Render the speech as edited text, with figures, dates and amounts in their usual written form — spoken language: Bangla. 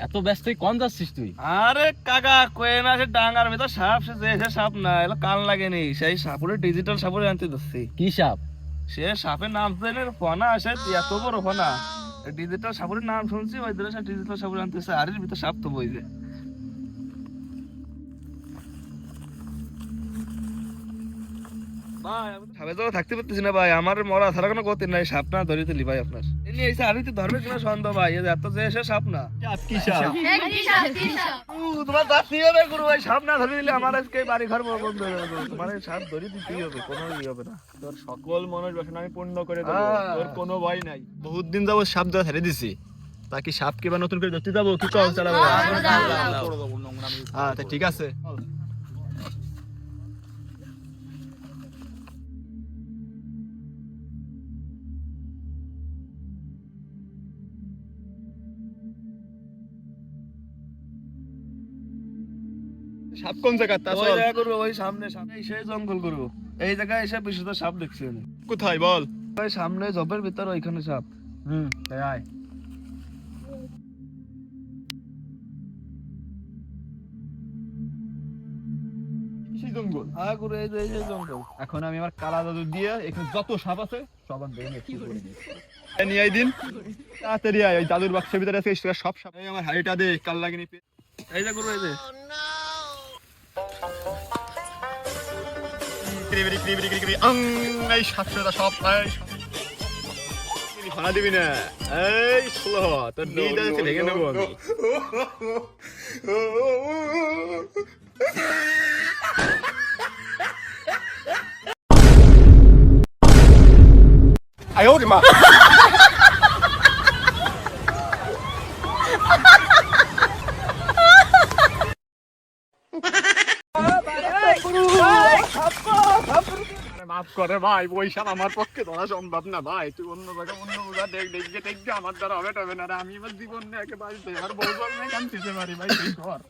এত ব্যস্ত কোন যাচ্ছিস তুই? আরে কাকা কয়ে না সে ডাঙ্গার ভিতর সাপ, সে যে সাপ না এলো কান লাগেনি, সেই সাপুরে ডিজিটাল সাপুরে আনতে যাচ্ছি। কি সাপ? সে সাপের নাম জানি ফনা, সে এত বড় ফনা। ডিজিটাল সাপুরের নাম শুনছি, ওই ধরে সে ডিজিটাল সাপুরে আনতেছে। আর এর ভিতর সাপ তো বই যে ভাই, আমি সাপে তো থাকতে পারতেছি না ভাই, আমার মরা ছাড়া কোনো গতি নাই, সাপ না ধরে তুলি ভাই আপনার এমনি এসে আর তো ধরবে কিনা সন্দেহ ভাই, এই যে এত যে এসে সাপ না। কি সাপ? তোমার দাঁত হবে গুরু ভাই, সাপ না ধরে দিলে আমার আজকে বাড়ি ঘর বন্ধ হয়ে যাবে। তোমার সাপ ধরে দিতেই হবে, কোনো ই হবে না। তোর সকল মনের বাসনা আমি পূর্ণ করে দেবো, হ্যাঁ। তোর কোনো ভয় নাই। বহুত দিন যাবো সাপ ধরা ছেড়ে দিছি, তাকে সাপ কে বা নতুন করে ধরতে যাবো? কি চল চালাবো? আচ্ছা ঠিক আছে। সাপ কোন জায়গায়? তা ওই চল। জায়গা করবো, ওই সামনে সামনে সেই জঙ্গল করবো, এই জায়গায় এসে বিশুদ্ধ সাপ দেখছি আমি। কোথায় বল? ওই সামনে জবের ভিতর ওইখানে সাপ। তাই আয়। কিসের জঙ্গল? হ্যাঁ গুরু, এই যে জঙ্গল। এখন আমি আমার কালা জাদু দিয়ে এখানে যত সাপ আছে সব আমি দেখে নিচ্ছি করে দিই। নিয়ে আই দিন তাড়াতাড়ি আয়, ওই জাদুর বাক্সের ভিতরে আছে সব সাপ। এই আমার হাড়িটা দে, কাল লাগেনি। এই যে গুরু, এই যে এই সাতশোটা সব ভাড়া দিবি না। এই ষোলো তোর দিদিটা ভেঙে নেবো আমি।哎呦我的妈মাফ করে ভাই, ওই সাপ আমার পক্ষে ধরা সম্ভব না ভাই। তুই অন্য জায়গায় অন্য জায়গা দেখবে আমার দ্বারা হবে না। আমি আমার জীবন নিয়ে একেবারে আমার বউ কানতেছে পারি ভাই, তুই কর।